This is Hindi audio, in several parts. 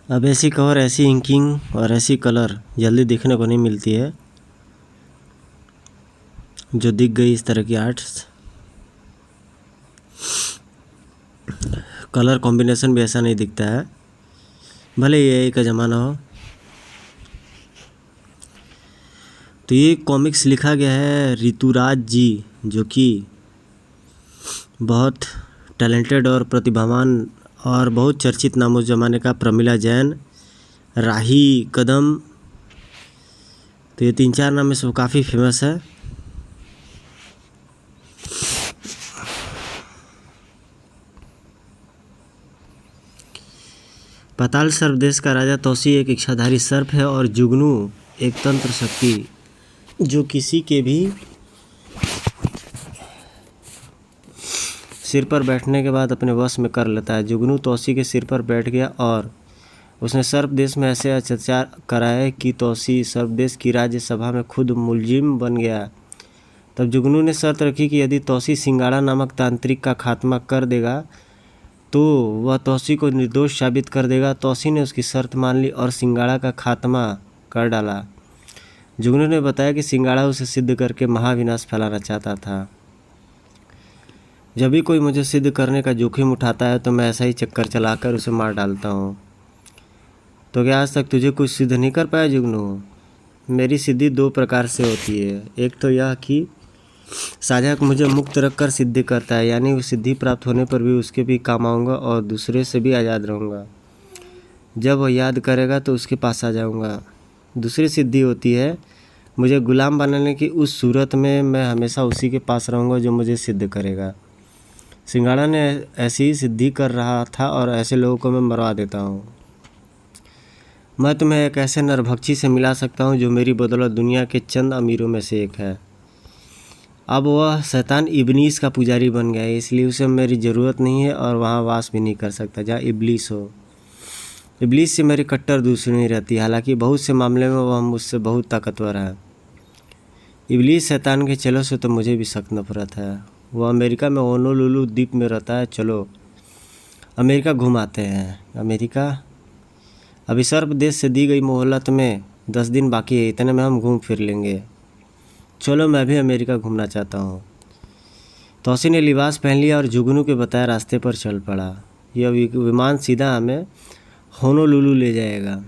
अब ऐसी कवर, ऐसी इंकिंग और ऐसी कलर जल्दी देखने को नहीं मिलती है जो दिख गई इस तरह की आर्ट्स। कलर कॉम्बिनेशन भी ऐसा नहीं दिखता है, भले ये AI का ज़माना हो। तो ये कॉमिक्स लिखा गया है ऋतुराज जी, जो कि बहुत टैलेंटेड और प्रतिभावान और बहुत चर्चित नाम उस ज़माने का, प्रमिला जैन, राही कदम। तो ये 3-4 नाम में सब काफ़ी फेमस है। पाताल सर्प देश का राजा तौसी एक इच्छाधारी सर्प है और जुगनू एक तंत्र शक्ति जो किसी के भी सिर पर बैठने के बाद अपने वश में कर लेता है। जुगनू तौसी के सिर पर बैठ गया और उसने सर्प देश में ऐसे अत्याचार कराए कि तौसी सर्प देश की राज्यसभा में खुद मुलजिम बन गया। तब जुगनू ने शर्त रखी कि यदि तौसी सिंगाड़ा नामक तांत्रिक का खात्मा कर देगा तो वह तौसी को निर्दोष साबित कर देगा। तौसी ने उसकी शर्त मान ली और सिंगाड़ा का खात्मा कर डाला। जुगनू ने बताया कि सिंगाड़ा उसे सिद्ध करके महाविनाश फैलाना चाहता था। जब भी कोई मुझे सिद्ध करने का जोखिम उठाता है तो मैं ऐसा ही चक्कर चलाकर उसे मार डालता हूँ। तो क्या आज तक तुझे कुछ सिद्ध नहीं कर पाया जुगनू? मेरी सिद्धि 2 प्रकार से होती है। एक तो यह कि साझा मुझे मुक्त रखकर सिद्धि करता है, यानी वो सिद्धि प्राप्त होने पर भी उसके भी काम आऊँगा और दूसरे से भी आज़ाद रहूँगा। जब वह याद करेगा तो उसके पास आ जाऊँगा। दूसरी सिद्धि होती है मुझे गुलाम बनाने की, उस सूरत में मैं हमेशा उसी के पास रहूँगा जो मुझे सिद्ध करेगा। सिंगाड़ा ने ऐसी ही सिद्धि कर रहा था और ऐसे लोगों को मैं मरवा देता हूँ। मैं तुम्हें एक ऐसे नरभक्षी से मिला सकता हूँ जो मेरी बदौलत दुनिया के चंद अमीरों में से एक है। अब वह शैतान इब्लीस का पुजारी बन गया है, इसलिए उसे मेरी ज़रूरत नहीं है और वहाँ वास भी नहीं कर सकता जहाँ इब्लीस हो। इब्लीस से मेरी कट्टर दुश्मनी रहती है, हालांकि बहुत से मामले में वह मुझसे बहुत ताकतवर है। इब्लीस शैतान के चेलों से तो मुझे भी सख्त नफरत है। वह अमेरिका में होनोलुलु द्वीप में रहता है। चलो अमेरिका घुमाते हैं। अमेरिका अभी सर्प देश से दी गई मोहलत में 10 दिन बाकी है, इतने में हम घूम फिर लेंगे। चलो मैं भी अमेरिका घूमना चाहता हूँ। तौसी ने लिबास पहन लिया और जुगनू के बताए रास्ते पर चल पड़ा। यह विमान सीधा हमें होनोलुलु ले जाएगा।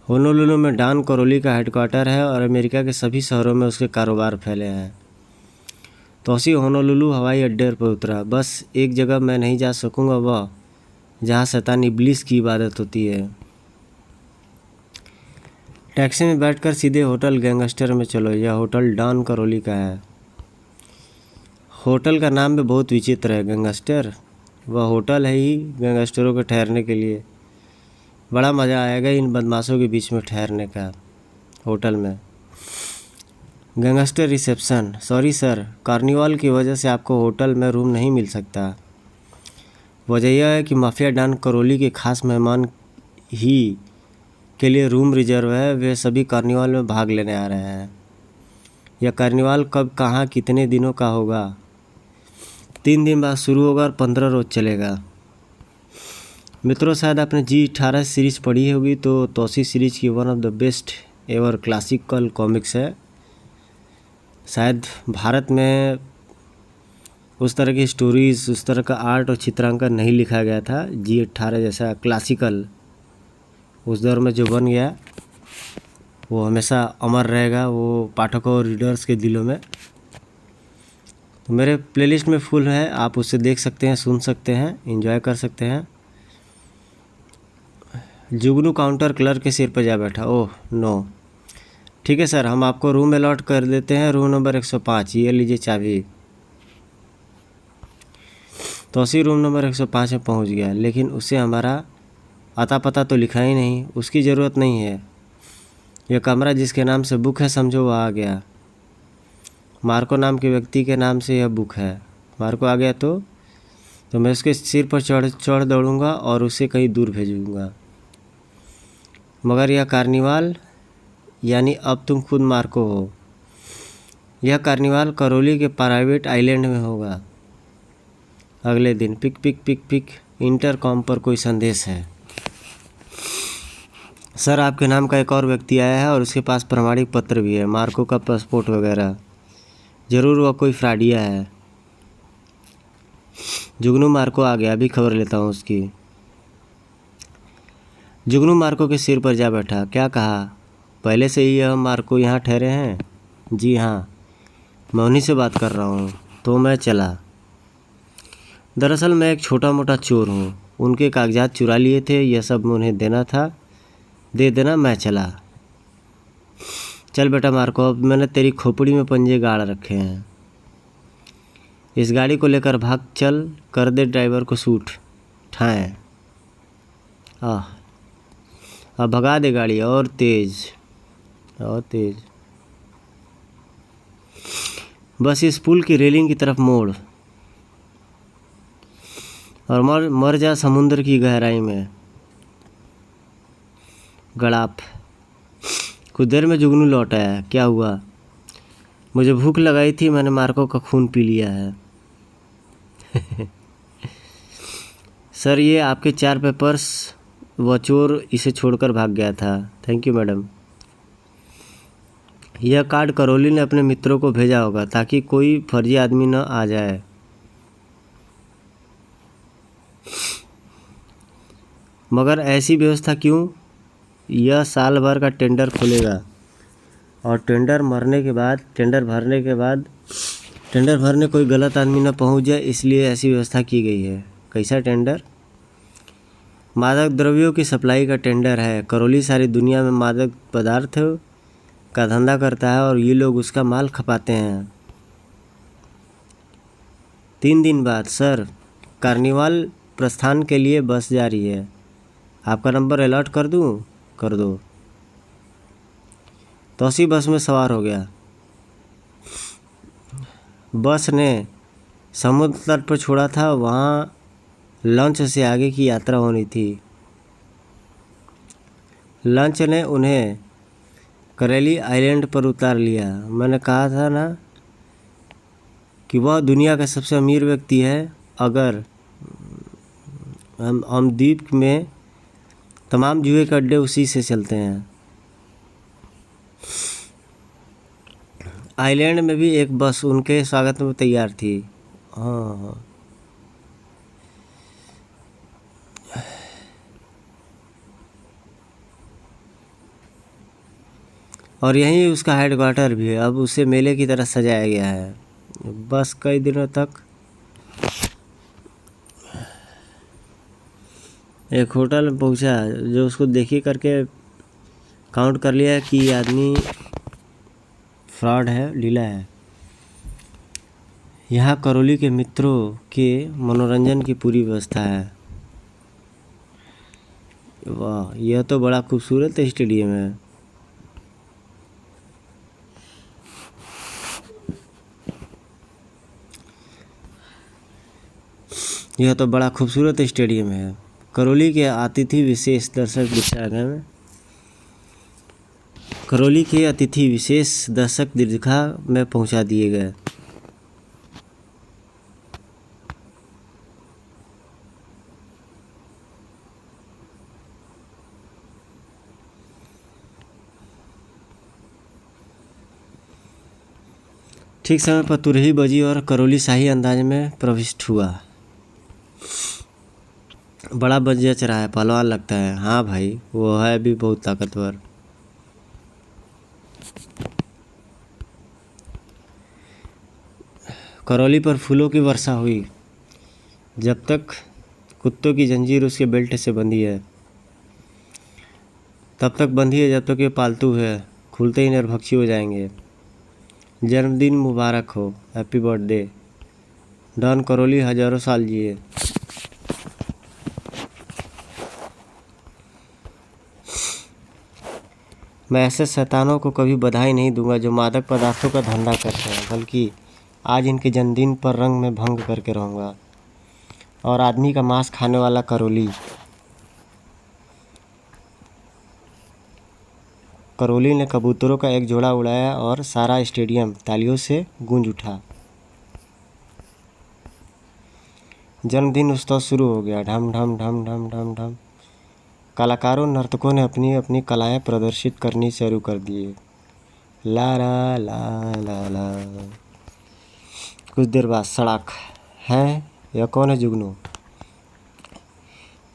होनोलुलु में डॉन करोली का हेडक्वार्टर है और अमेरिका के सभी शहरों में उसके कारोबार फैले हैं। तौसी होनोलुलु हवाई अड्डे पर उतरा। बस एक जगह मैं नहीं जा सकूंगा, वह जहाँ शैतान इब्लीस की इबादत होती है। टैक्सी में बैठकर सीधे होटल गैंगस्टर में चलो। यह होटल डॉन करोली का है। होटल का नाम भी बहुत विचित्र है, गैंगस्टर। वह होटल है ही गैंगस्टरों के ठहरने के लिए। बड़ा मज़ा आएगा इन बदमाशों के बीच में ठहरने का। होटल में gangster reception. Sorry sir, carnival की वजह से आपको होटल में रूम नहीं मिल सकता। वजह यह है कि माफिया डॉन करोली के खास मेहमान ही के लिए रूम रिजर्व है। वे सभी कार्निवाल में भाग लेने आ रहे हैं। यह कार्निवाल कब, कहाँ, कितने दिनों का होगा? 3 दिन बाद शुरू होगा और 15 रोज चलेगा। मित्रों, शायद आपने G18 सीरीज़ पढ़ी होगी, तो तौसी सीरीज़ की one of the best ever classical comics है। शायद भारत में उस तरह की स्टोरीज़, उस तरह का आर्ट और चित्रांकन नहीं लिखा गया था। G18 जैसा क्लासिकल उस दौर में जो बन गया वो हमेशा अमर रहेगा, वो पाठकों और रीडर्स के दिलों में। तो मेरे प्लेलिस्ट में फुल है, आप उसे देख सकते हैं, सुन सकते हैं, एंजॉय कर सकते हैं। जुगनू काउंटर क्लर्क के सिर पर जा बैठा। ओह नो, ठीक है सर, हम आपको रूम अलॉट कर देते हैं, रूम नंबर 105, ये लीजिए चाबी। तौसी रूम नंबर 105 में पहुंच गया, लेकिन उसे हमारा अता पता तो लिखा ही नहीं। उसकी ज़रूरत नहीं है, यह कमरा जिसके नाम से बुक है, समझो वह आ गया। मार्को नाम के व्यक्ति के नाम से यह बुक है। मार्को आ गया तो मैं उसके सिर पर चढ़ दौड़ूंगा और उसे कहीं दूर भेजूंगा। मगर यह कार्निवाल, यानी अब तुम खुद मार्को हो। यह कार्निवाल करोली के प्राइवेट आइलैंड में होगा। अगले दिन पिक पिक पिक पिक इंटरकॉम पर कोई संदेश है। सर, आपके नाम का एक और व्यक्ति आया है और उसके पास प्रमाणिक पत्र भी है, मार्को का पासपोर्ट वगैरह। ज़रूर वह कोई फ्रॉडिया है। जुगनू मार्को आ गया, अभी खबर लेता हूँ उसकी। जुगनू मार्को के सिर पर जा बैठा। क्या कहा? पहले से ही यह मार्को यहाँ ठहरे हैं? जी हाँ, मैं उन्हीं से बात कर रहा हूँ। तो मैं चला। दरअसल मैं एक छोटा मोटा चोर हूँ। उनके कागजात चुरा लिए थे, यह सब उन्हें देना था, दे देना, मैं चला। चल बेटा मार्को, अब मैंने तेरी खोपड़ी में पंजे गाड़ रखे हैं। इस गाड़ी को लेकर भाग चल, कर दे ड्राइवर को सूट ठाएं। अब भगा दे गाड़ी, और तेज और तेज। बस इस पुल की रेलिंग की तरफ मोड़ और मर जा समुद्र की गहराई में। गड़ाप। कुछ देर में जुगनू लौट आया। क्या हुआ? मुझे भूख लगाई थी, मैंने मार्को का खून पी लिया है। सर, ये आपके 4 पेपर्स। वह चोर इसे छोड़कर भाग गया था। Thank you madam. यह कार्ड करौली ने अपने मित्रों को भेजा होगा ताकि कोई फर्जी आदमी न आ जाए। मगर ऐसी व्यवस्था क्यों? यह साल भर का टेंडर खोलेगा और टेंडर भरने कोई गलत आदमी न पहुंच जाए, इसलिए ऐसी व्यवस्था की गई है। कैसा टेंडर? मादक द्रव्यों की सप्लाई का टेंडर है। करौली सारी दुनिया में मादक पदार्थ का धंधा करता है और ये लोग उसका माल खपाते हैं। 3 दिन बाद सर, कार्निवाल प्रस्थान के लिए बस जा रही है। आपका नंबर अलर्ट कर दूं? कर दो। तौसी बस में सवार हो गया। बस ने समुद्र तट पर छोड़ा था, वहाँ लॉन्च से आगे की यात्रा होनी थी। लॉन्च ने उन्हें करेली आइलैंड पर उतार लिया। मैंने कहा था ना कि वह दुनिया का सबसे अमीर व्यक्ति है। अगर हम द्वीप में तमाम जुए के अड्डे उसी से चलते हैं। आइलैंड में भी एक बस उनके स्वागत में तैयार थी। हाँ, और यहीं उसका हेडक्वार्टर भी है। अब उसे मेले की तरह सजाया गया है। बस कई दिनों तक एक होटल में पहुंचा, जो उसको देखी करके काउंट कर लिया कि ये आदमी फ्रॉड है, ढीला है। यहाँ करौली के मित्रों के मनोरंजन की पूरी व्यवस्था है। वाह, यह तो बड़ा खूबसूरत स्टेडियम है। यह तो बड़ा खूबसूरत स्टेडियम है। करौली के अतिथि विशेष दर्शक दीर्घा में पहुंचा दिए गए। ठीक समय पर तुरही बजी और करौली शाही अंदाज में प्रविष्ट हुआ। बड़ा बच जच रहा है, पहलवान लगता है। हाँ भाई, वो है भी बहुत ताकतवर। करौली पर फूलों की वर्षा हुई। जब तक कुत्तों की जंजीर उसके बेल्ट से बंधी है, तब तक बंधी है जब तक ये पालतू है। खुलते ही निर्भक्षी हो जाएंगे। जन्मदिन मुबारक हो, हैप्पी बर्थडे। डॉन करौली हजारों साल जिए। मैं ऐसे शैतानों को कभी बधाई नहीं दूंगा जो मादक पदार्थों का धंधा करते हैं, बल्कि आज इनके जन्मदिन पर रंग में भंग करके रहूँगा। और आदमी का मांस खाने वाला करौली ने कबूतरों का एक जोड़ा उड़ाया और सारा स्टेडियम तालियों से गूंज उठा। जन्मदिन उत्सव शुरू हो गया। ढम ढम ढम ढम ढम ढम। कलाकारों नर्तकों ने अपनी अपनी कलाएं प्रदर्शित करनी शुरू कर दिए। ला ला ला ला ला। कुछ देर बाद सड़क है। यह कौन है जुगनू?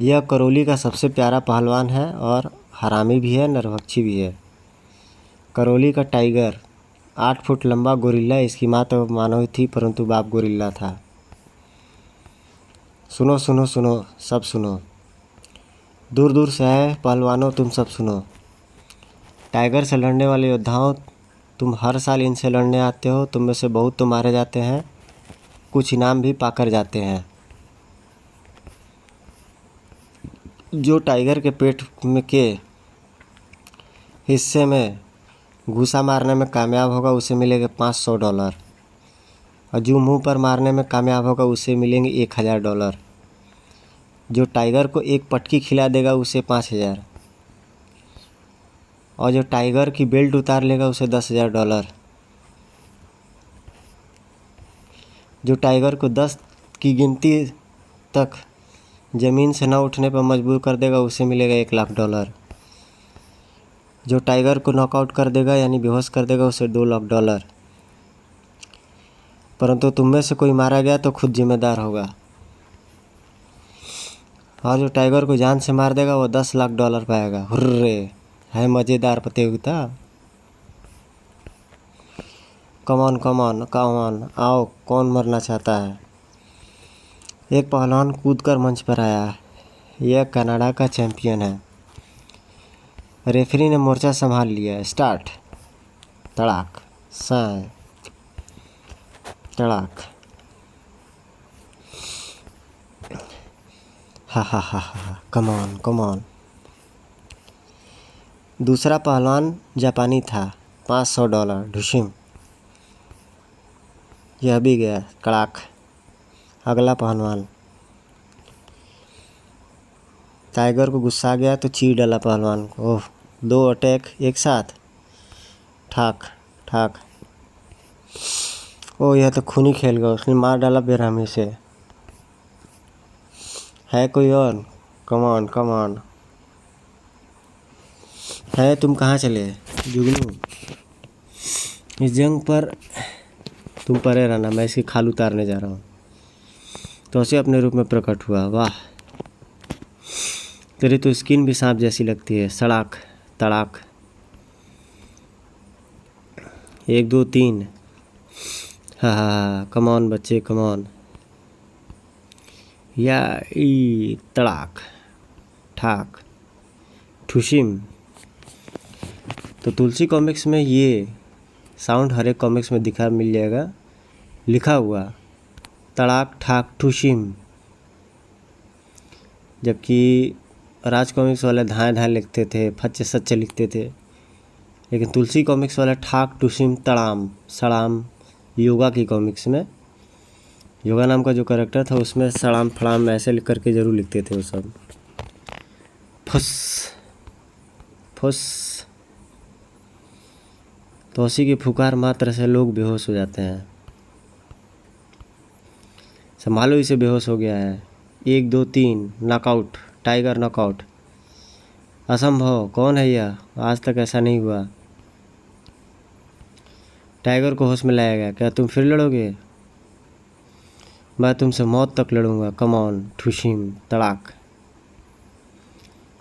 यह करौली का सबसे प्यारा पहलवान है और हरामी भी है, नरभक्षी भी है। करौली का टाइगर 8 फुट लंबा गोरिल्ला। इसकी माँ तो मानव थी परंतु बाप गोरिल्ला था। सुनो सुनो सुनो, सब सुनो, दूर दूर से आए पहलवानों तुम सब सुनो। टाइगर से लड़ने वाले योद्धाओं, तुम हर साल इनसे लड़ने आते हो। तुम में से बहुत तो मारे जाते हैं, कुछ इनाम भी पाकर जाते हैं। जो टाइगर के पेट में के हिस्से में घुसा मारने में कामयाब होगा उसे मिलेंगे $500, और जो मुंह पर मारने में कामयाब होगा उसे मिलेंगे $1000। जो टाइगर को एक पटकी खिला देगा उसे 5000, और जो टाइगर की बेल्ट उतार लेगा उसे $10,000। जो टाइगर को 10 की गिनती तक ज़मीन से न उठने पर मजबूर कर देगा उसे मिलेगा $1,00,000। जो टाइगर को नॉकआउट कर देगा यानी बेहोश कर देगा उसे $2,00,000। परंतु तुम में से कोई मारा गया तो खुद जिम्मेदार होगा। और जो टाइगर को जान से मार देगा वो $10,00,000 पाएगा। हुर्रे, है मज़ेदार प्रतियोगिता। कमॉन कमॉन कमॉन, आओ, कौन मरना चाहता है? एक पहलवान कूदकर मंच पर आया। यह कनाडा का चैंपियन है। रेफरी ने मोर्चा संभाल लिया। स्टार्ट। तड़ाक साय तड़ाक। हा हा हा हा, कमॉन कमॉन। दूसरा पहलवान जापानी था। $500 ढुशिम। यह भी गया। कड़ाक। अगला पहलवान। टाइगर को गुस्सा आ गया तो चीर डाला पहलवान को। ओह, 2 अटैक एक साथ। ठाक ठाक। ओह, यह तो खूनी खेल गया। उसने मार डाला बेरहमी से। है कोई और? Come on come on. है, तुम कहाँ चले जुगनू? इस जंग पर तुम परे रहना, मैं इसकी खाल उतारने जा रहा हूँ। तो उसे अपने रूप में प्रकट हुआ। वाह, तेरी तो स्किन भी सांप जैसी लगती है। सड़ाक तड़ाक। 1 2 3। हा हा, कमॉन बच्चे कमॉन। या ई तड़ाक ठाक ठुशिम। तो तुलसी कॉमिक्स में ये साउंड हर एक कॉमिक्स में दिखा मिल जाएगा, लिखा हुआ तड़ाक ठाक ठुशिम। जबकि राज कॉमिक्स वाले धाए धाए लिखते थे, फच्चे सच्चे लिखते थे, लेकिन तुलसी कॉमिक्स वाला ठाक टुशिम तड़ाम सड़ाम। योगा की कॉमिक्स में योगा नाम का जो कैरेक्टर था उसमें सड़ाम फड़ाम ऐसे लिख करके ज़रूर लिखते थे वो सब। फुस फुस। तोसी की फुकार मात्र से लोग बेहोश हो जाते हैं। संभालो, इसे बेहोश हो गया है। 1 2 3 नॉकआउट। Tiger knockout. असंभव, कौन है यह? आज तक ऐसा नहीं हुआ। टाइगर को होश में लाया गया। क्या तुम फिर लड़ोगे? मैं तुमसे मौत तक लड़ूंगा। Come on ठुशिम तड़ाक।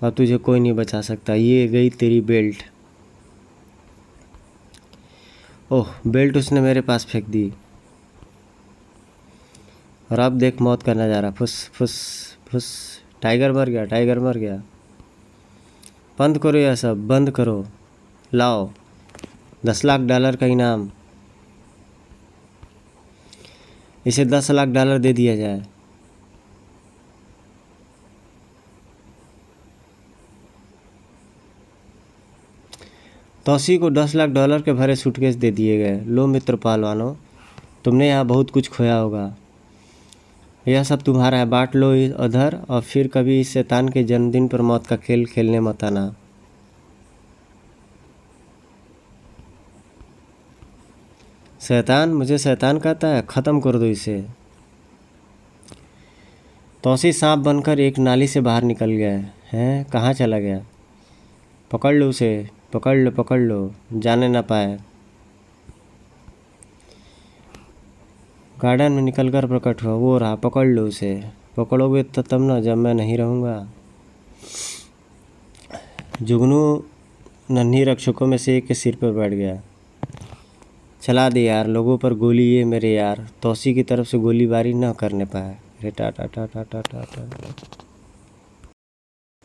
अब तुझे कोई नहीं बचा सकता। ये गई तेरी बेल्ट। ओह, बेल्ट उसने मेरे पास फेंक दी। और अब देख मौत करना जा रहा। फुस फुस फुस। टाइगर मर गया, टाइगर मर गया। बंद करो यह सब, बंद करो। लाओ $10,00,000 का इनाम। इसे $10,00,000 दे दिया जाए। तौसी को $10,00,000 के भरे सूटकेस दे दिए गए। लो मित्र पहलवानों, तुमने यहाँ बहुत कुछ खोया होगा। यह सब तुम्हारा है, बांट लो उधर, और फिर कभी इस शैतान के जन्मदिन पर मौत का खेल खेलने मत आना। शैतान? मुझे शैतान कहता है? ख़त्म कर दो इसे। तौसी सांप बनकर एक नाली से बाहर निकल गया है। कहाँ चला गया? पकड़ लो उसे, पकड़ लो, जाने ना पाए। गार्डन में निकलकर प्रकट हुआ, वो रहा, पकड़ लो उसे। पकड़ोगे तो तब ना, जब मैं नहीं रहूँगा। जुगनू नन्ही रक्षकों में से एक के सिर पर बैठ गया। चला दे यार, लोगों पर गोली ये मेरे यार। तौसी की तरफ से गोलीबारी न करने पाया। टा टा टा टा टा टा टा।